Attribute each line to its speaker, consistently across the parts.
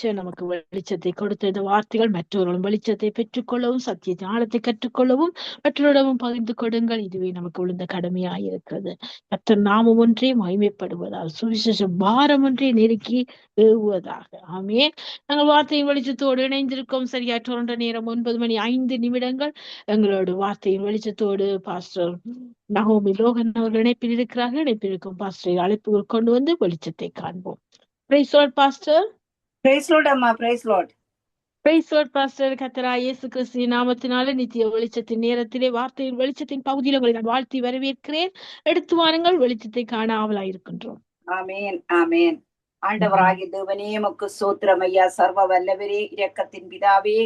Speaker 1: வெளிச்சம் நமக்கு வெளிச்சத்தை கொடுத்த இந்த வார்த்தைகள் மற்றவர்களும் வெளிச்சத்தை பெற்றுக்கொள்ளவும் சத்தியத்தின் ஆழத்தை கற்றுக்கொள்ளவும் மற்றவரிடமும் பகிர்ந்து கொடுங்கள். இதுவே நமக்கு விழுந்த கடமையாயிருக்கிறது. கர்த்தர் நாமம் ஒன்றே மகிமைப்படுவதால் சுவிசேஷ பாரம் ஒன்றே நெருக்கி ஏவுவதாக. ஆமென். நாங்கள் வார்த்தையின் வெளிச்சத்தோடு இணைந்திருக்கோம். சரியா டொரண்டோ நேரம் 9:05. எங்களோட வார்த்தையின் வெளிச்சத்தோடு பாஸ்டர் நகோமி லோகன் அவர்கள் இணைப்பில் இருக்கிறார்கள். இணைப்பில் இருக்கும் பாஸ்டரை அழைப்புகள் கொண்டு வந்து வெளிச்சத்தை காண்போம். Praise Lord pastor.
Speaker 2: Praise Lord அம்மா. Praise Lord.
Speaker 1: Praise Lord pastor. கர்த்தராகிய இயேசு கிறிஸ்துவின் நாமத்தினாலே நித்திய வெளிச்சத்தின் நேரத்திலே வார்த்தையின் வெளிச்சத்தின் பகுதியில் உங்களை நான் வாழ்த்தி வரவேற்கிறேன். எடுத்து வாருங்கள், வெளிச்சத்தை காண ஆவலாயிருக்கின்றோம்.
Speaker 2: ஆமேன் ஆமேன். ஆண்டவராகிய தேவனே உமக்கு ஸ்தோத்திரம் ஐயா. சர்வ வல்லவரே, இரக்கத்தின் பிதாவே,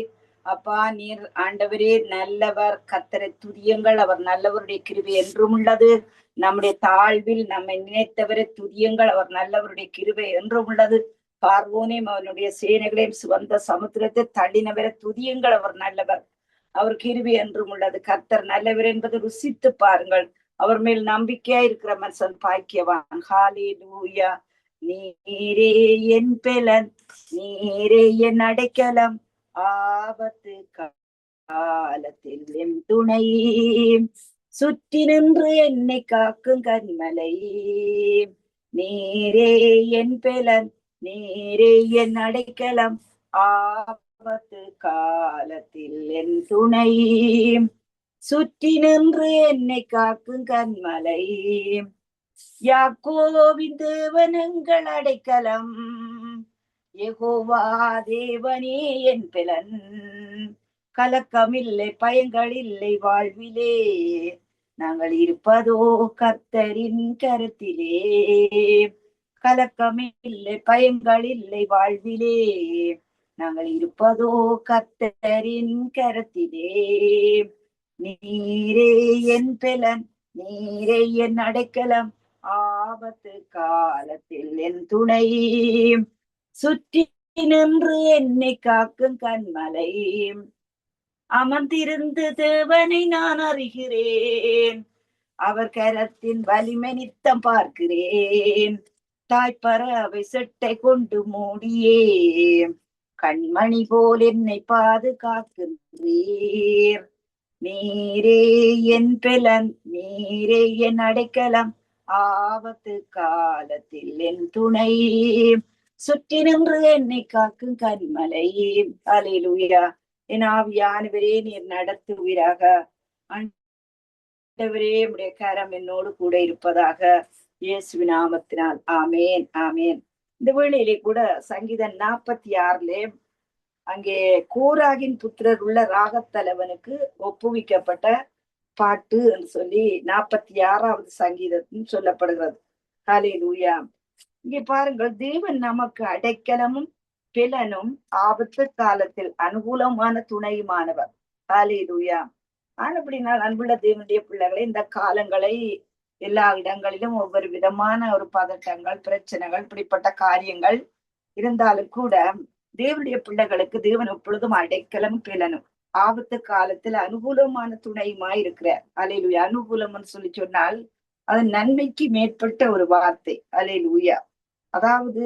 Speaker 2: அப்பா நீர் ஆண்டவரே நல்லவர். கர்த்தரை துதியுங்கள், அவர் நல்லவருடைய கிருபை என்றும் உள்ளது. நம்முடைய தாழ்வில் நம்மை நினைத்தவரை துதியுங்கள், அவர் நல்லவருடைய கிருபை என்றும் உள்ளது. பார்வோனையும் அவனுடைய சேனைகளையும் சுவந்த சமுத்திரத்தை தள்ளினவரை துதியுங்கள், அவர் நல்லவர், அவர் கிருபை என்றும் உள்ளது. கர்த்தர் நல்லவர் என்பதை ருசித்து பாருங்கள். அவர் மேல் நம்பிக்கையா இருக்கிற மனுஷன் பாக்கியவான். ஹல்லேலூயா. நீரே என் பெலன், நீரே என் அடைக்கலம், ஆபத்து காலத்தில் என் துணை, சுற்றி நின்று என்னை காக்கும் கண்மலை. நீரே என் பெலன், நீரே என் அடைக்கலம், ஆபத்து காலத்தில் என் துணை, சுற்றி நின்று என்னை காக்கும் கண்மலை. யாக்கோபின் தேவன் எங்கள் அடைக்கலம், யெகோவா தேவனே என் பெலன். கலக்கமில்லை, பயங்கள் இல்லை வாழ்விலே, நாங்கள் இருப்பதோ கர்த்தரின் கருத்திலே. கலக்கமில்லை, பயங்கள் இல்லை வாழ்விலே, நாங்கள் இருப்பதோ கர்த்தரின் கருத்திலே. நீரே என் பெலன், நீரே என் அடைக்கலம், ஆபத்து காலத்தில் என் துணை, சுற்றி நின்று என்னை காக்கும் கண்மலை. அமர்ந்திருந்து தேவனை நான் அறிகிறேன், அவர் கரத்தின் வலிமை நித்தம் பார்க்கிறேன். தாய்ப்பறவை செட்டை கொண்டு மூடியே கண்மணி போல் என்னை பாதுகாக்கின்றீர். நீரே என் பெலன், நீரே என் அடைக்கலம், ஆபத்து காலத்தில் என் துணை, சுற்றி நின்று என்னை காக்கும் கண்மலை. ஹல்லேலூயா. என் ஆவியானவரே நீர் நடத்துவீராக. ஆண்டவரே உம்முடைய கரம் என்னோடு கூட இருப்பதாக, இயேசுவின் நாமத்தினால். ஆமேன் ஆமேன். இந்த வேளையிலே கூட சங்கீதம் 46 அங்கே கோராகின் புத்திரர் உள்ள ராகத்தலைவனுக்கு ஒப்புவிக்கப்பட்ட பாட்டு என்று சொல்லி 46வது சங்கீதத்தில் சொல்லப்படுகிறது. ஹல்லேலூயா. இங்கே பாருங்கள், தேவன் நமக்கு அடைக்கலமும் பெலனும் ஆபத்து காலத்தில் அனுகூலமான துணையுமானவர். ஹல்லேலூயா. ஆனபடினால் அன்புள்ள தேவனுடைய பிள்ளைகளை, இந்த காலங்களை எல்லா இடங்களிலும் ஒவ்வொரு விதமான ஒரு பதட்டங்கள், பிரச்சனைகள், இப்படிப்பட்ட காரியங்கள் இருந்தாலும் கூட தேவனுடைய பிள்ளைகளுக்கு தேவன் எப்பொழுதும் அடைக்கலம் பெலனும் ஆபத்து காலத்தில் அனுகூலமான துணையுமாய் இருக்கிறார். ஹல்லேலூயா. அனுகூலம்னு சொல்லி சொன்னால் அது நன்மைக்கு மேற்பட்ட ஒரு வார்த்தை. ஹல்லேலூயா. அதாவது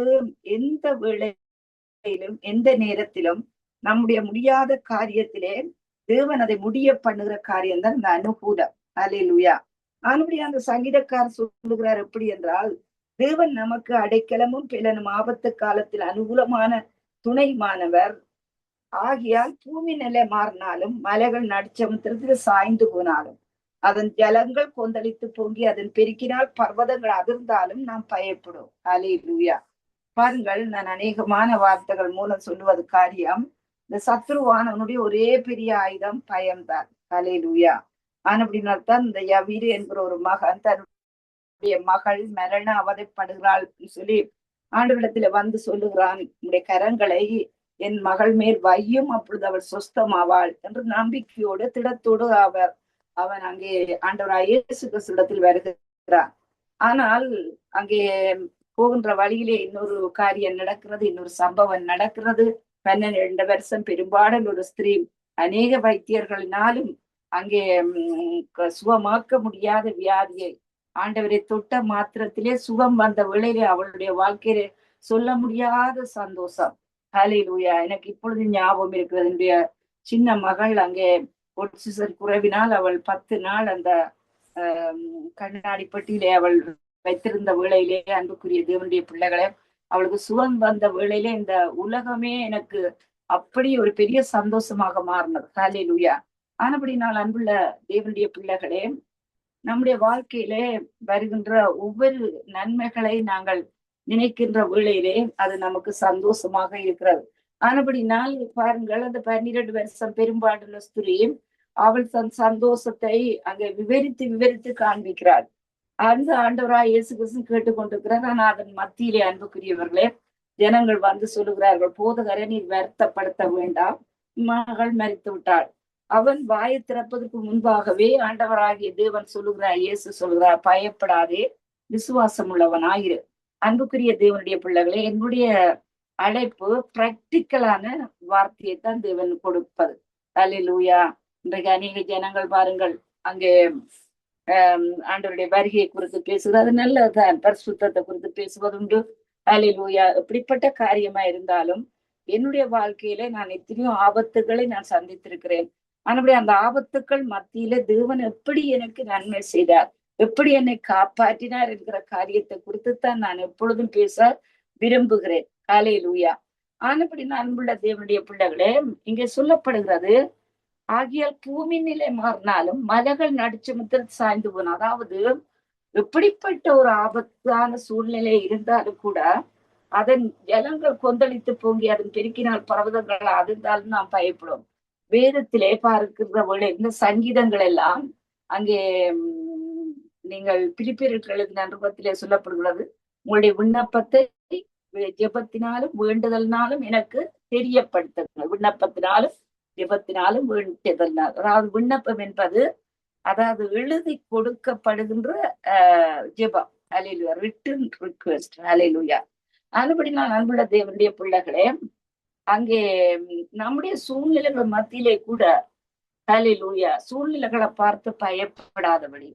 Speaker 2: எந்த வேளையிலும் எந்த நேரத்திலும் நம்முடைய முடியாத காரியத்திலே தேவன் அதை முடிய பண்ணுகிற காரியம் தான் இந்த அனுகூலம். ஹல்லேலூயா. ஆனபடியா அந்த சங்கீதக்காரர் சொல்லுகிறார் எப்படி என்றால், தேவன் நமக்கு அடைக்கலமும் பெலனும் ஆபத்து காலத்தில் அனுகூலமான துணைமானவர். ஆகியால் பூமி நிலை மாறினாலும், மலைகள் நடுச்சமுத்திரத்தில் சாய்ந்து போனாலும், அதன் ஜலங்கள் கொந்தளித்து பொங்கி அதன் பெருக்கினால் பர்வதங்கள் அதிர்ந்தாலும் நாம் பயப்படும். ஹல்லேலூயா. பாருங்கள், நான் அநேகமான வார்த்தைகள் மூலம் சொல்லுவது காரியம், இந்த சத்ருவானவனுடைய ஒரே பெரிய ஆயுதம் பயம்தான். ஹல்லேலூயா. ஆனபடினால்தான் இந்த யவீரு என்கிற ஒரு மகன் தன்னுடைய மகள் மரண அவதைப்படுகிறாள் சொல்லி ஆண்டவரிடத்துல வந்து சொல்லுகிறான், உடைய கரங்களை என் மகள் மேல் வையும், அப்பொழுது அவள் சொஸ்தமாவாள் என்று நம்பிக்கையோடு திடத்தோடு அவன் அங்கே ஆண்டவராகிய இயேசு கிறிஸ்துவிடத்தில் வருகிறான். ஆனால் அங்கே போகின்ற வழியிலே இன்னொரு காரியம் நடக்கிறது, இன்னொரு சம்பவம் நடக்கிறது. 12 வருஷம் பெரும்பாலும் ஒரு ஸ்திரீ அநேக வைத்தியர்களினாலும் அங்கே சுகமாக்க முடியாத வியாதியை ஆண்டவரை தொட்ட மாத்திரத்திலே சுகம் வந்த வேளையிலே அவளுடைய வாழ்க்கையில சொல்ல முடியாத சந்தோஷம். ஹalleluya. எனக்கு இப்பொழுது ஞாபகம் இருக்கிறது. என்னுடைய சின்ன மகள் அங்கே ஆக்சிஜன் குறைவினால் அவள் 10 நாள் அந்த கண்ணாடி பெட்டியிலே அவள் வைத்திருந்த வேளையிலே, அன்புக்குரிய தேவனுடைய பிள்ளைகளே, அவளுக்கு சுகம் வந்த வேளையிலே இந்த உலகமே எனக்கு அப்படி ஒரு பெரிய சந்தோஷமாக மாறினது. ஹalleluya. ஆனபடினால் அன்புள்ள தேவனுடைய பிள்ளைகளே, நம்முடைய வாழ்க்கையிலே வருகின்ற ஒவ்வொரு நன்மைகளை நாங்கள் நினைக்கின்ற வேளையிலே அது நமக்கு சந்தோஷமாக இருக்கிறது. ஆனபடினால் பாருங்கள், அந்த 12 வருஷம் பெரும்பாடுள்ள ஸ்திரீ அவள் தன் சந்தோஷத்தை அங்கே விவரித்து விவரித்து காண்பிக்கிறாள். அந்த ஆண்டவராய் இயேசு கிறிஸ்து கேட்டுக்கொண்டிருக்கிறார். ஆனால் அதன் மத்தியிலே அன்புக்குரியவர்களே, ஜனங்கள் வந்து சொல்லுகிறார்கள், போதகரை நீர் வருத்தப்படுத்த வேண்டாம், மகள் மரித்து விட்டாள். அவன் வாயை திறப்பதற்கு முன்பாகவே ஆண்டவராகிய தேவன் சொல்லுகிறார், இயேசு சொல்லுகிறார், பயப்படாதே, விசுவாசம் உள்ளவனாயிரு. அன்புக்குரிய தேவனுடைய பிள்ளைகளே, என்னுடைய அழைப்பு பிராக்டிக்கலான வார்த்தையை தான் தேவன் கொடுப்பது. ஹல்லேலூயா. இன்றைக்கு அநேக ஜனங்கள் பாருங்கள், அங்கே ஆண்டவருடைய வருகையை குறித்து பேசுகிறது, அது நல்லதுதான். பரிசுத்தத்தை குறித்து பேசுவதுண்டு. ஹல்லேலூயா. எப்படிப்பட்ட காரியமா இருந்தாலும் என்னுடைய வாழ்க்கையில நான் எத்தனையோ ஆபத்துகளை நான் சந்தித்திருக்கிறேன். ஆனபடி அந்த ஆபத்துக்கள் மத்தியில தேவன் எப்படி எனக்கு நன்மை செய்தார், எப்படி என்னை காப்பாற்றினார் என்கிற காரியத்தை குறித்துத்தான் நான் எப்பொழுதும் பேச விரும்புகிறேன். ஹல்லேலூயா. ஆனபடி அன்புள்ள தேவனுடைய பிள்ளைகளே, இங்கே சொல்லப்படுகிறது, ஆகியால் பூமி நிலை மாறினாலும் மலைகள் நடுச்சமுத்திர சாய்ந்து போன. அதாவது எப்படிப்பட்ட ஒரு ஆபத்தான சூழ்நிலை இருந்தாலும் கூட அதன் ஜலங்கள் கொந்தளித்து பொங்கி அதன் பெருக்கினால் பர்வதங்கள் அதிர்ந்தாலும் நாம் பயப்படும். வேதத்திலே பார்க்கிற வேளை இந்த சங்கீதங்கள் எல்லாம் அங்கே நீங்கள் பிலிப்பியருக்கு எழுதின நிருபத்திலே சொல்லப்படுகிறது, உங்களுடைய விண்ணப்பத்தை ஜெபத்தினாலும் வேண்டுதல்னாலும் எனக்கு தெரியப்படுத்துங்கள். விண்ணப்பத்தினாலும் ஜெபத்தினாலும் வேண்டுதல்னாலும், அதாவது விண்ணப்பம் என்பது அதாவது எழுதி கொடுக்கப்படுகின்ற ஜெபம். ஹல்லேலூயா. Written request. ஹல்லேலூயா. அதுபடி நான் அன்புள்ள தேவனுடைய பிள்ளைகளே, அங்கே நம்முடைய சூழ்நிலைகள் மத்தியிலே கூட ஹல்லேலூயா, சூழ்நிலைகளை பார்த்து பயப்படாதபடி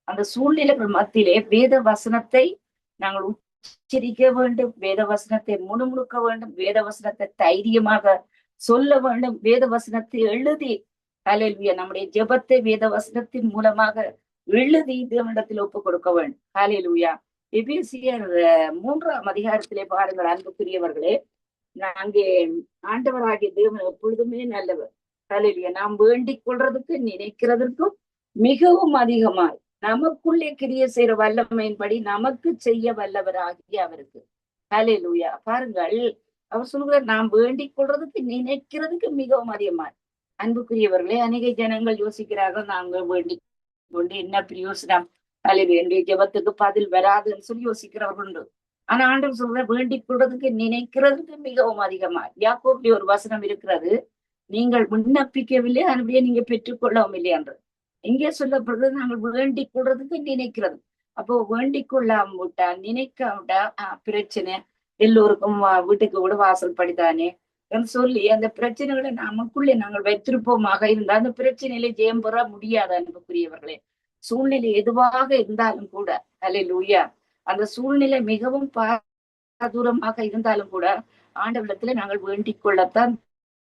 Speaker 2: அந்த சூழ்நிலைகள் மத்தியிலே வேத வசனத்தை நாங்கள் உச்சரிக்க வேண்டும், வேத வசனத்தை முணுமுணுக்க வேண்டும், வேத வசனத்தை தைரியமாக சொல்ல வேண்டும், வேத வசனத்தை எழுதி ஹல்லேலூயா நம்முடைய ஜெபத்தை வேத வசனத்தின் மூலமாக எழுதி தேவனிடத்தில் ஒப்புக் கொடுக்க வேண்டும். ஹல்லேலூயா. எபேசியர் 3ஆம் அதிகாரத்திலே பாருங்கள் அன்புக்குரியவர்களே, அங்கே ஆண்டவராகிய தேவன் எப்பொழுதுமே நல்லவர். ஹல்லேலூயா. நாம் வேண்டிக் கொள்றதுக்கு நினைக்கிறதற்கும் மிகவும் அதிகமாய் நமக்குள்ளே கிரிய செய்யற வல்லமையின்படி நமக்கு செய்ய வல்லவராகிய அவருக்கு. ஹல்லேலூயா. பாருங்கள், அவர் சொல்கிறார், நாம் வேண்டிக் கொள்றதுக்கு நினைக்கிறதுக்கு மிகவும் அதிகமாய். அன்புக்குரியவர்களே, அநேக ஜனங்கள் யோசிக்கிறார்கள், நாங்கள் வேண்டிக் கொண்டு என்ன பிரயோசனம், ஹல்லேலூயா, என்னுடைய ஜெபத்துக்கு பதில் வராதுன்னு சொல்லி யோசிக்கிறவர்கள் உண்டு. ஆனா ஆண்டவர் சொல்ற, வேண்டிக் கொள்றதுக்கு நினைக்கிறதுக்கு மிகவும் அதிகமாய். யாக்கோபிலே ஒரு வசனம் இருக்கிறது, நீங்கள் விண்ணப்பிக்கவில்லை, அதுபடியே நீங்க பெற்றுக்கொள்ளவும் இல்லை என்று. இங்கே சொல்லப்படுறது, நாங்கள் வேண்டிக் கொள்றதுக்கு நினைக்கிறது. அப்போ வேண்டிக் கொள்ளாம விட்டா, நினைக்காவிட்டா பிரச்சனை, எல்லோருக்கும் வீட்டுக்கு கூட வாசல் படித்தானே என்று சொல்லி அந்த பிரச்சனைகளை நமக்குள்ளே நாங்கள் வைத்திருப்போமாக இருந்தால் அந்த பிரச்சனையில ஜெயம் பெற முடியாது. அன்புக்குரியவர்களே, சூழ்நிலை எதுவாக இருந்தாலும் கூட ஹல்லேலூயா, அந்த சூழ்நிலை மிகவும் பாரதூரமாக இருந்தாலும் கூட ஆண்டவரிடத்துல நாங்கள் வேண்டிக் கொள்ளத்தான்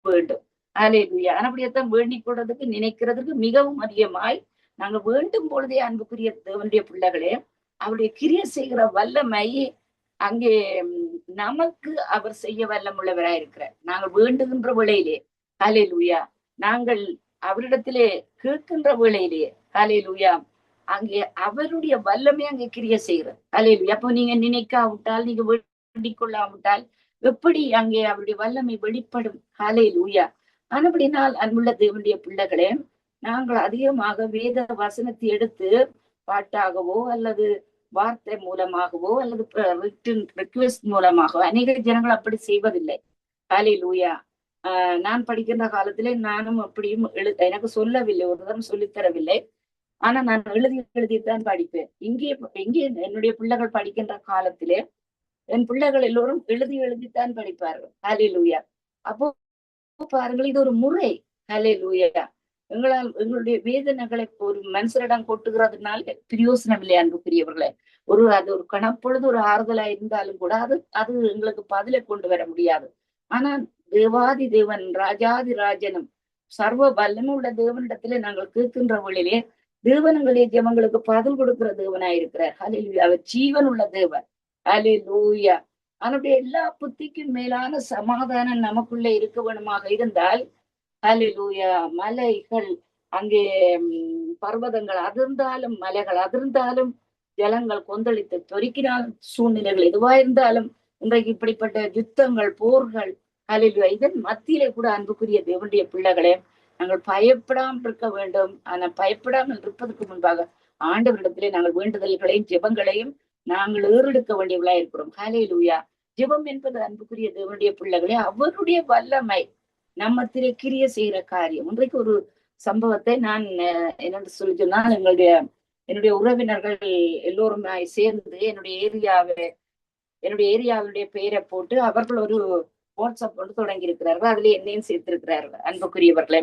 Speaker 2: வேண்டும். ஹல்லேலூயா. அப்படியேத்தான் வேண்டிக் கொள்றதுக்கு நினைக்கிறதுக்கு மிகவும் அதிகமாய் நாங்கள் வேண்டும் பொழுதே அன்புக்குரிய தேவனுடைய பிள்ளைகளே, அவருடைய கிரியை செய்கிற வல்லமை அங்கே நமக்கு அவர் செய்ய வல்லமுள்ளவராய் இருக்கிறார். நாங்கள் வேண்டுகின்ற வேளையிலே ஹல்லேலூயா, நாங்கள் அவரிடத்திலே கேட்கின்ற வேளையிலே ஹல்லேலூயா, அங்கே அவருடைய வல்லமை அங்கே கிரியை செய்கிறது. ஹல்லேலூயா. அப்போ நீங்க நினைக்காவிட்டால், நீங்க வேண்டிக் கொள்ளாவிட்டால் எப்படி அங்கே அவருடைய வல்லமை வெளிப்படும்? ஹல்லேலூயா. ஆனபடினால் அன்புள்ள தேவனுடைய பிள்ளைகளே, நாங்கள் அதிகமாக வேத வசனத்தை எடுத்து பாட்டாகவோ அல்லது வார்த்தை மூலமாகவோ அல்லது ரிட்டன் ரிக்வெஸ்ட் மூலமாகவோ அநேக ஜனங்கள் அப்படி செய்வதில்லை. ஹல்லேலூயா. நான் படிக்கின்ற காலத்திலே நானும் அப்படியும் எனக்கு சொல்லவில்லை, ஒரு தரம் சொல்லித்தரவில்லை. ஆனா நான் எழுதித்தான் படிப்பேன். இங்கே என்னுடைய பிள்ளைகள் படிக்கின்ற காலத்திலே என் பிள்ளைகள் எல்லோரும் எழுதித்தான் படிப்பார்கள். ஹல்லேலூயா. அப்போ பாருங்கள், இது ஒரு முறை. ஹல்லேலூயா. எங்களுடைய வேதனைகளை ஒரு மனுஷரிடம் கொட்டுகிறதுனால பிரயோசனம் இல்லை அன்புக்குரியவர்களே. அது ஒரு கணப்பொழுது ஒரு ஆறுதலா இருந்தாலும் கூட அது எங்களுக்கு பதிலை கொண்டு வர முடியாது. ஆனா தேவாதி தேவன் ராஜாதி ராஜனும் சர்வ வல்லமும் உள்ள தேவனிடத்திலே நாங்கள் கேட்கின்ற வழியிலே தேவனங்களே ஜெபங்களுக்கு பதில் கொடுக்கிற தேவனாயிருக்கிறார். ஹல்லேலூயா. அவர் ஜீவன் உள்ள தேவன். ஹல்லேலூயா. அவனுடைய எல்லா புத்திக்கும் மேலான சமாதானம் நமக்குள்ளே இருக்க வேணுமாக இருந்தால், ஹல்லேலூயா, மலைகள் அங்கே பர்வதங்கள் அதிர்ந்தாலும், மலைகள் அதிர்ந்தாலும், ஜலங்கள் கொந்தளித்து தொரிக்கினாலும், சூழ்நிலைகள் எதுவா இருந்தாலும், இன்றைக்கு இப்படிப்பட்ட யுத்தங்கள், போர்கள், ஹல்லேலூயா, இதன் மத்தியிலே கூட அன்புக்குரிய தேவனுடைய பிள்ளைகளே, நாங்கள் பயப்படாமல் இருக்க வேண்டும். ஆனா பயப்படாமல் இருப்பதற்கு முன்பாக ஆண்டவரிடத்திலே நாங்கள் வேண்டுதல்களையும் ஜெபங்களையும் நாங்கள் ஏறெடுக்க வேண்டியவர்களா இருக்கிறோம். ஹல்லேலூயா. ஜெபம் என்பது அன்புக்குரிய தேவனுடைய பிள்ளைகளே அவருடைய வல்லமை நம்மத்திலே கிரிய செய்கிற காரியம். இன்றைக்கு ஒரு சம்பவத்தை நான் என்னென்று சொல்லி சொன்னால், என்னுடைய உறவினர்கள் எல்லோரும் சேர்ந்து என்னுடைய ஏரியாவுடைய பெயரை போட்டு அவர்கள் ஒரு வாட்ஸ்அப் கொண்டு தொடங்கி இருக்கிறார்கள். அதுல என்னையும் சேர்த்திருக்கிறார்கள். அன்புக்குரியவர்களே,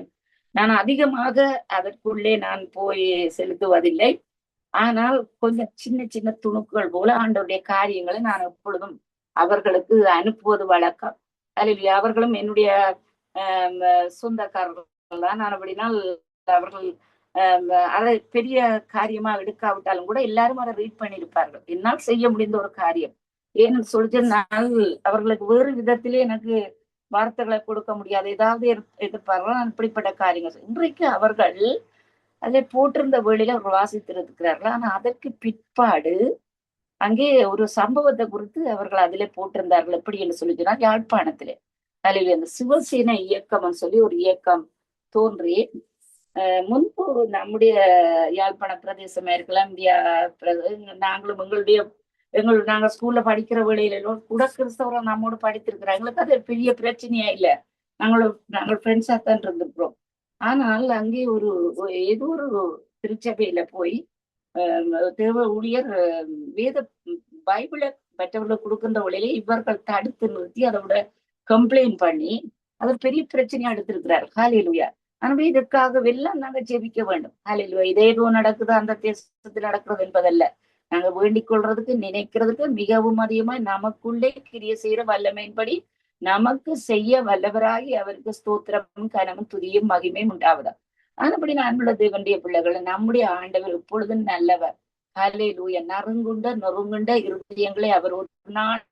Speaker 2: நான் அதிகமாக அதற்குள்ளே நான் போய் செலுத்துவதில்லை. ஆனால் கொஞ்சம் சின்ன சின்ன துணுக்குகள் போல ஆண்டவருடைய காரியங்களை நான் எப்பொழுதும் அவர்களுக்கு அனுப்புவது வழக்கம். அல்லது அவர்களும் என்னுடைய சொந்தக்காரர்கள் தான். நான் அப்படினால் அவர்கள் அதை பெரிய காரியமா எடுக்காவிட்டாலும் கூட எல்லாரும் அதை ரீட் பண்ணியிருப்பார்கள். என்னால் செய்ய முடிந்த ஒரு காரியம். ஏன்னு சொல்லினால் அவர்களுக்கு வேறு விதத்திலே எனக்கு வார்த்தைகளை கொடுக்க முடியாது. ஏதாவது எதிர்பார்க்கலாம். இப்படிப்பட்ட காரியங்கள் இன்றைக்கு அவர்கள் அதை போட்டிருந்த வேளையில அவர் வாசித்திருக்கிறார்கள். ஆனா அதற்கு பிற்பாடு அங்கே ஒரு சம்பவத்தை குறித்து அவர்கள் அதிலே போட்டிருந்தார்கள். எப்படி என்று சொல்லிச்சுன்னா, யாழ்ப்பாணத்திலே அதில் அந்த சிவசேனை இயக்கம் சொல்லி ஒரு இயக்கம் தோன்றி முன்பு நம்முடைய யாழ்ப்பாண பிரதேசமா இருக்கலாம், இந்தியா நாங்களும் நாங்க ஸ்கூல்ல படிக்கிற வேளையில கூட கிறிஸ்தவரை நம்மோடு படித்திருக்கிறோம். எங்களுக்கு அது பெரிய பிரச்சனையா இல்லை. நாங்கள் ஃப்ரெண்ட்ஸா தான் இருந்திருக்கிறோம். ஆனால் அங்கே ஏதோ ஒரு திருச்சபையில போய் தேவ ஊழியர் வேத பைபிளை மற்றவர்களுக்கு கொடுக்கின்ற வழியிலே இவர்கள் தடுத்து நிறுத்தி அதோட கம்ப்ளைண்ட் பண்ணி அது பெரிய பிரச்சனையா எடுத்திருக்கிறார். ஹல்லேலூயா. ஆனா இதற்காக எல்லாம் நாங்க ஜெபிக்க வேண்டும். ஹல்லேலூயா. இதே எதுவும் நடக்குது அந்த தேசத்தில் நடக்கிறது என்பதல்ல. நாங்க வேண்டிக் கொள்றதுக்கு நினைக்கிறதுக்கு மிகவும் அதிகமாய் நமக்குள்ளே கிரிய செய்யற வல்லமையின்படி நமக்கு செய்ய வல்லவராகி அவருக்கு ஸ்தோத்திரமும் கனமும் துதியும் மகிமையும் உண்டாவதா. ஆனபடி அன்புள்ள தேவனுடைய பிள்ளைகள், நம்முடைய ஆண்டவர் எப்பொழுதும் நல்லவர். ஹல்லேலூயா. நொறுங்குண்ட இருதயங்களை அவர் ஒரு நாள்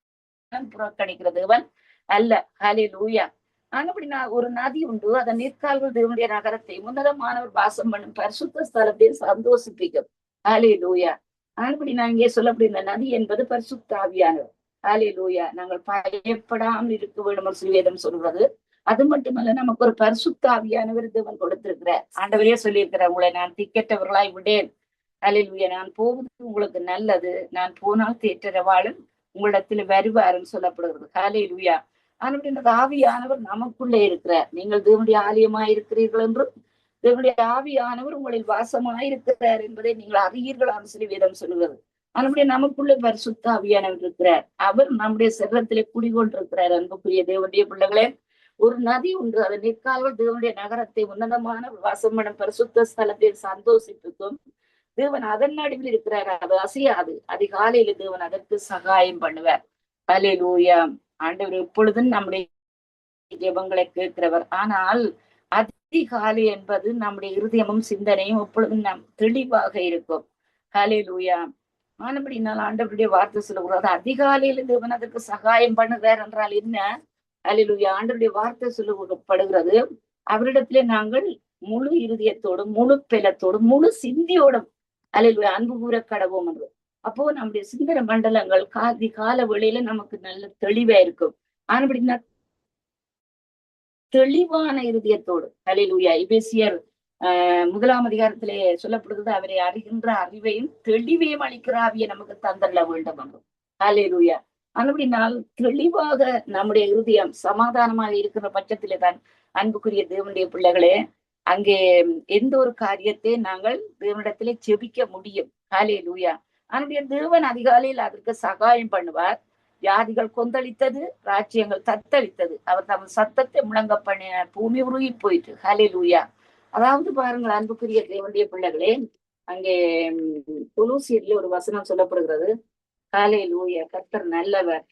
Speaker 2: புறக்கணிக்கிற தேவன் அல்ல. ஹல்லேலூயா. ஆனபடி ஒரு நதி உண்டு, அதன் நீர்க்கால்கள் தேவனுடைய நகரத்தை உன்னதமானவர் வாசம் பண்ணும் பரிசுத்த ஸ்தலத்தை சந்தோஷிப்பிக்கும். ஹல்லேலூயா. ஆனபடி நான் இங்கே சொல்லப்படுகிற நதி என்பது பரிசுத்த ஆவியானவர். ஹல்லேலூயா. நாங்கள் பயப்படாமல் இருக்க வேண்டும் ஸ்ரீவேதம் சொல்றது. அது மட்டுமல்ல, நமக்கு ஒரு பரிசுத்த ஆவியானவர் தேவன் கொடுத்திருக்கிறார். ஆண்டவரே சொல்லியிருக்கிறார், உங்களை நான் திக்கற்றவர்களாய் விடேன். ஹல்லேலூயா. நான் போவது உங்களுக்கு நல்லது, நான் போனால் தேற்றரவாளன் உங்களிடத்துல வருவாருன்னு சொல்லப்படுகிறது. ஹல்லேலூயா. ஆனால் ஆவியானவர் நமக்குள்ளே இருக்கிறார். நீங்கள் தேவனுடைய ஆலயமாய் இருக்கிறீர்கள் என்றும் தேவனுடைய ஆவியானவர் உங்களில் வாசமாயிருக்கிறார் என்பதை நீங்கள் அறியீர்களான்னு சொல்லி வேதம் சொல்லுகிறது. அதனுடைய நமக்குள்ளே பரிசுத்த ஆவியானவர் இருக்கிறார். அவர் நம்முடைய செல்வத்திலே குடிகொண்டிருக்கிறார். அன்புக்குரிய தேவனுடைய பிள்ளைகளே, ஒரு நதி உண்டு, அதன் நிற்கால்கள் தேவனுடைய நகரத்தை உன்னதமான வாசமனம் பரிசுத்த ஸ்தலத்தில் சந்தோஷிப்புக்கும். தேவன் அதன் நடுவில் இருக்கிறார், அது அசையாது. அதிகாலையில தேவன் அதற்கு சகாயம் பண்ணுவார். ஹல்லேலூயா. ஆண்டவர் எப்பொழுதும் நம்முடைய ஜெபங்களை கேட்கிறவர். ஆனால் அதிகாலை என்பது நம்முடைய இருதயமும் சிந்தனையும் எப்பொழுதும் நம் தெளிவாக இருக்கும். ஹல்லேலூயா. ஆனபடினால் ஆண்டவருடைய வார்த்தை சொல்லுகிறது, அதிகாலையில தேவன் அதற்கு சகாயம் பண்ணுகிறார் என்றால் என்ன? ஹல்லேலூயா. ஆண்டவருடைய வார்த்தை சொல்லப்படுகிறது, அவரிடத்திலே நாங்கள் முழு இருதயத்தோடும் முழு பெலத்தோடும் முழு சிந்தியோடும் ஹல்லேலூயா அன்பு கூற கடவோம் என்று. அப்போ நம்முடைய சிந்தன மண்டலங்கள் கால வேளையில நமக்கு நல்ல தெளிவா இருக்கும். ஆனபடினா தெளிவான இருதயத்தோடு ஹல்லேலூயா. எபேசியர் 1 அதிகாரத்திலே சொல்லப்படுகிறது, அவரை அறிகின்ற அறிவையும் தெளிவையும் அளிக்கிற ஆவியை நமக்கு தந்தள்ள வேண்டும் என்று. ஹல்லேலூயா. அப்படினால் தெளிவாக நம்முடைய இருதயம் சமாதானமாக இருக்கிற பட்சத்திலே தான் அன்புக்குரிய தேவனுடைய பிள்ளைகளே, அங்கே எந்த ஒரு காரியத்தை நாங்கள் தேவனிடத்திலே ஜெபிக்க முடியும். ஹல்லேலூயா. அவனுடைய தேவன் அதிகாலையில் அதற்கு சகாயம் பண்ணுவார். ஜாதிகள் கொந்தளித்தது, ராஜ்யங்கள் தத்தளித்தது, அவர் தமது சத்தத்தை முழங்க பண்ணினார், பூமி உருகி போயிட்டு. ஹல்லேலூயா. அதாவது பாருங்கள் அன்புக்குரிய தேவனுடைய பிள்ளைகளே, அங்கே கொலோசியர்ல ஒரு வசனம் சொல்லப்படுகிறது, ஹல்லேலூயா, கர்த்தர் நல்லவர்,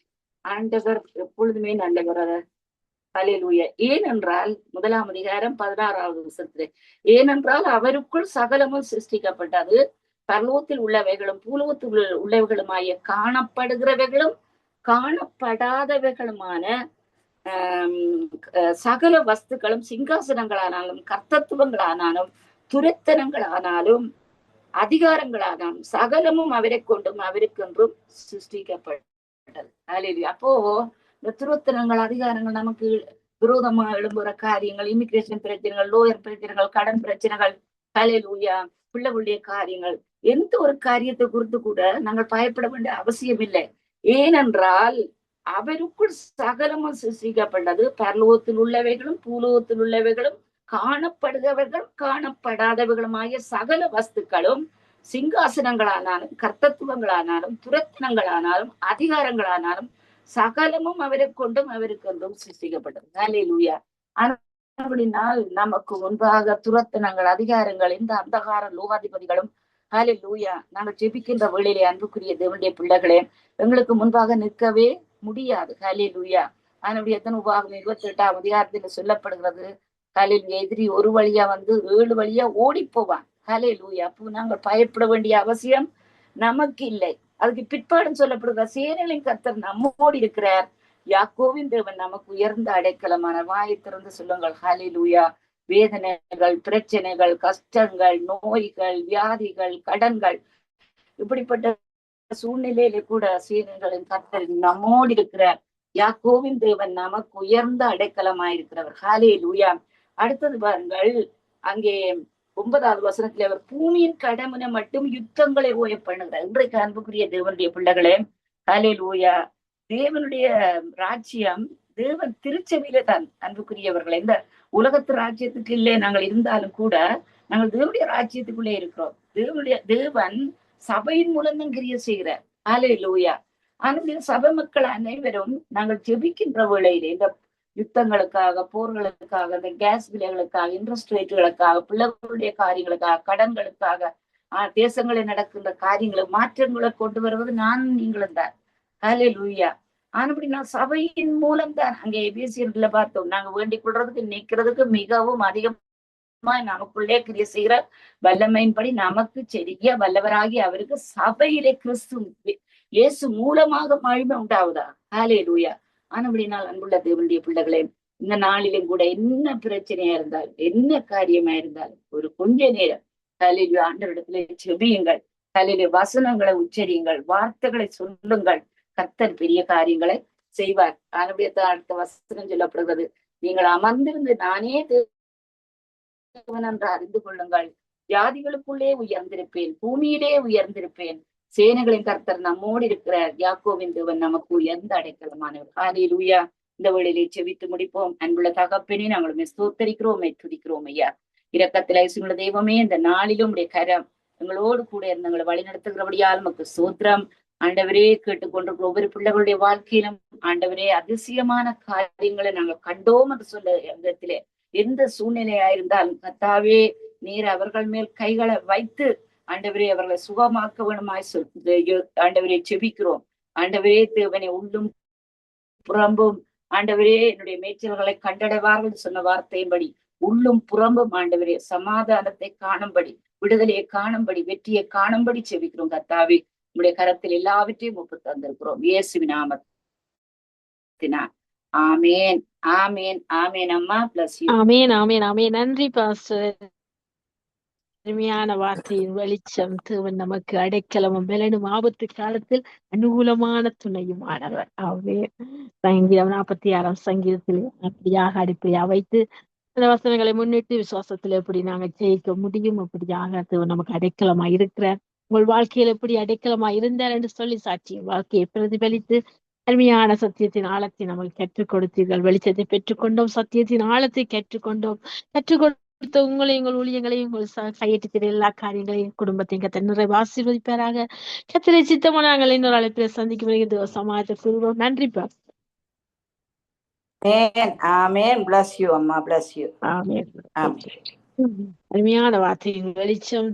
Speaker 2: ஆண்டவர் எப்பொழுதுமே நல்லவர். ஹல்லேலூயா. ஏனென்றால் 1ஆம் அதிகாரம் 16வது வசனத்திலே, ஏனென்றால் அவருக்குள் சகலமும் சிருஷ்டிக்கப்பட்டது, பரலோகத்தில் உள்ளவைகளும் பூலோகத்தில் உள்ளவைகளுமாய காணப்படுகிறவைகளும் காணப்படாதவைகளுமான சகல வஸ்துக்களும் சிங்காசனங்களானாலும் கர்த்தத்துவங்களானாலும் துரைத்தனங்களானாலும் அதிகாரங்களானாலும் சகலமும் அவரை கொண்டும் அவருக்கென்றும் சிருஷ்டிக்கப்பட்டது. ஹல்லேலூயா. அப்போ இந்த துருத்தனங்கள் அதிகாரங்கள் நமக்கு விரோதமா எழும்புற காரியங்கள், இமிகிரேஷன் பிரச்சனைகள், லோயர் பிரச்சனைகள், கடன் பிரச்சனைகள், ஹல்லேலூயா, பிள்ளைகளுடைய காரியங்கள், எந்த ஒரு காரியத்தை குறித்து கூட நாங்கள் பயப்பட வேண்டிய அவசியம் இல்லை. ஏனென்றால் அவருக்குள் சகலமும் சிருஷ்டிக்கப்பட்டது, பரலோகத்தில் உள்ளவைகளும் பூலோகத்தில் உள்ளவைகளும் காணப்படுகிறவர்களும் காணப்படாதவர்களுமாகிய சகல வஸ்துக்களும் சிங்காசனங்களானாலும் கர்த்தத்துவங்களானாலும் துரத்தனங்களானாலும் அதிகாரங்களானாலும் சகலமும் அவரை கொண்டும் அவருக்கென்றும் சிருஷ்டிக்கப்பட்டது. ஹல்லேலூயா. அப்படினால் நமக்கு முன்பாக துரத்தனங்கள், அதிகாரங்கள், இந்த அந்தகார லோகாதிபதிகளும், ஹல்லேலூயா, நாங்கள் ஜெபிக்கின்ற வேளையிலே அன்புக்குரிய தேவனுடைய பிள்ளைகளே, எங்களுக்கு முன்பாக நிற்கவே முடியாது. ஹல்லேலூயா. அதனுடைய உபாகம் 28ஆம் அதிகாரத்தில் சொல்லப்படுகிறது, ஹல்லேலூயா, எதிரி ஒரு வழியா வந்து 7 வழியா ஓடி போவான். ஹல்லேலூயா. அப்போ நாங்கள் பயப்பட வேண்டிய அவசியம் நமக்கு இல்லை. அதுக்கு பிற்பாடும் சொல்லப்படுகிற சேனைகளின் கர்த்தர் நம்மோடு இருக்கிறார், யாக்கோவின் தேவன் நமக்கு உயர்ந்த அடைக்கலமான. வாயை திறந்து சொல்லுங்கள் ஹல்லேலூயா. வேதனைகள், பிரச்சனைகள், கஷ்டங்கள், நோய்கள், வியாதிகள், கடன்கள், இப்படிப்பட்ட சூழ்நிலையில கூட சேனைகளின் கர்த்தர் நம்மோடு இருக்கிறார், யாக்கோவின் தேவன் நமக்கு உயர்ந்த அடைக்கலமாயிருக்கிறவர். ஹல்லேலூயா. அடுத்தது பாருங்கள், அங்கே 9வது வசனத்துல அவர் பூமியின் கடமுனை மட்டும் யுத்தங்களை ஓய பண்ணுகிறார். இன்றைக்கு அன்புக்குரிய தேவனுடைய பிள்ளைகளே, ஹல்லேலூயா, தேவனுடைய ராஜ்யம் தேவன் திருச்சபையில தான். அன்புக்குரியவர்களை, இந்த உலகத்து ராஜ்யத்துக்கு இல்லை நாங்கள் இருந்தாலும் கூட நாங்கள் தேவனுடைய ராஜ்யத்துக்குள்ளே இருக்கிறோம். தேவன் சபையின் மூலம் தான் கிரியை செய்கிறார். ஹல்லேலூயா. ஆனால் சபை மக்கள் அனைவரும் நாங்கள் ஜெபிக்கின்ற வேளையிலே இந்த யுத்தங்களுக்காக, போர்களுக்காக, இந்த கேஸ் விலைகளுக்காக, இன்ட்ரெஸ்ட் ரேட்டுகளுக்காக, பிள்ளைகளுடைய காரியங்களுக்காக, கடன்களுக்காக, தேசங்களில் நடக்கின்ற காரியங்களை மாற்றங்களை கொண்டு வருவது நான் நீங்களும் தான். ஹல்லேலூயா. ஆனபடி நான் சபையின் மூலம் தான். அங்கே எபேசியர்ல பார்த்தோம், நாங்க வேண்டிக் கொள்றதுக்கு நிக்கிறதுக்கு மிகவும் அதிகமா நமக்குள்ளே கிரியை செய்கிற வல்லமையின்படி நமக்கு செடிய வல்லவராகி அவருக்கு சபையிலே கிறிஸ்து இயேசு மூலமாக மகிமை உண்டாவதா. ஹல்லேலூயா. ஆனபடினால் அன்புள்ள தேவனுடைய பிள்ளைகளே, இந்த நாளிலும் கூட என்ன பிரச்சனையா இருந்தாலும், என்ன காரியமா இருந்தாலும், ஒரு கொஞ்ச நேரம் ஹல்லேலூயா ஆண்டவரிடத்திலே ஜெபியுங்கள். ஹல்லேலூயா. வசனங்களை உச்சரியுங்கள், வார்த்தைகளை சொல்லுங்கள். கர்த்தர் பெரிய காரியங்களை செய்வார். ஆனபடியத்தான் அடுத்த வசனம் சொல்லப்படுகிறது, நீங்கள் அமர்ந்திருந்து நானே தேவன் என்று அறிந்து கொள்ளுங்கள், ஜாதிகளுக்குள்ளே உயர்ந்திருப்பேன், பூமியிலே உயர்ந்திருப்பேன், சேனைகளின் கர்த்தர் நம்மோடு இருக்கிறார், யாக்கோவின் தேவன் நமக்கு உயர்ந்த அடைக்கலமானவர். ஹல்லேலூயா. இந்த வேளையிலே செவித்து முடிப்போம். அன்புள்ள தகப்பனே, நாங்களுமே ஸ்தோத்தரிக்கிறோம், துதிக்கிறோம் ஐயா. இரக்கத்தில் ஐசுள்ள தெய்வமே, இந்த நாளிலும் உடைய கரம் எங்களோடு கூட இருந்து எங்களை வழி நடத்துகிறபடியால் நமக்கு ஸ்தோத்திரம். ஆண்டவரே, கேட்டுக்கொண்டிருக்கிற ஒவ்வொரு பிள்ளைகளுடைய வாழ்க்கையிலும் ஆண்டவரே அதிசயமான காரியங்களை நாங்கள் கண்டோம் என்று சொல்ல விதத்திலே எந்த சூழ்நிலையா இருந்தாலும் கர்த்தாவே, நீர் அவர்கள் மேல் கைகளை வைத்து ஆண்டவரே அவர்களை சுகமாக்க வேணுமாய் ஆண்டவரே செபிக்கிறோம். ஆண்டவரே தேவனை உள்ளும் புறம்பும் ஆண்டவரே என்னுடைய மேய்ச்சல்களை கண்டடைவார்கள் சொன்ன வார்த்தையின்படி உள்ளும் புறம்பும் ஆண்டவரே சமாதானத்தை காணும்படி, விடுதலையை காணும்படி, வெற்றியை காணும்படி செபிக்கிறோம். கர்த்தாவே, உங்களுடைய கரத்தில் எல்லாவற்றையும் ஒப்பு தந்திருக்கிறோம் இயேசுவின் நாமத்தினால். ஆமேன், ஆமேன், ஆமேன். அம்மா பிளஸ் யூ.
Speaker 1: ஆமேன், ஆமேன், ஆமேன். நன்றி பாஸ்டர். அருமையான வார்த்தையின் வெளிச்சம். தேவன் நமக்கு அடைக்கலமும் பலனும், ஆபத்து காலத்தில் அனுகூலமான துணையும் ஆனவர். ஆமென். சங்கீதம் 46ஆம் சங்கீதத்தில் அப்படியாக அடிப்படையா வைத்து அந்த வசனங்களை முன்னிட்டு விசுவாசத்துல எப்படி நாங்க ஜெயிக்க முடியும், அப்படியாக தேவன் நமக்கு அடைக்கலமா இருக்கிறார். உங்கள் வாழ்க்கையில் எப்படி அடைக்கலமா இருந்தார் என்று சொல்லி சாட்சியம் வாழ்க்கையை பிரதிபலித்து அருமையான சத்தியத்தின் ஆழத்தை நமக்கு கற்றுக் கொடுத்தீர்கள். வெளிச்சத்தை பெற்றுக்கொண்டோம், சத்தியத்தின் ஆழத்தை கற்றுக்கொண்டோம். கற்றுக்கொடுத்த உங்களை, எங்கள் ஊழியங்களையும், உங்கள் கையெழுத்திற எல்லா காரியங்களையும், குடும்பத்தையும் கர்த்தர் நிறைவு ஆசீர்வதிப்பாராக. கர்த்தரை சித்தமா நாங்கள் இன்னொரு அழைப்பில் சந்திக்கும் சமாஜத்தை சொல்வோம். நன்றி பா.
Speaker 2: ஆமென். bless you அம்மா, bless you.
Speaker 1: ஆமென்.
Speaker 2: ஆமென்.
Speaker 1: அருமையான வார்த்தையின் வெளிச்சம்.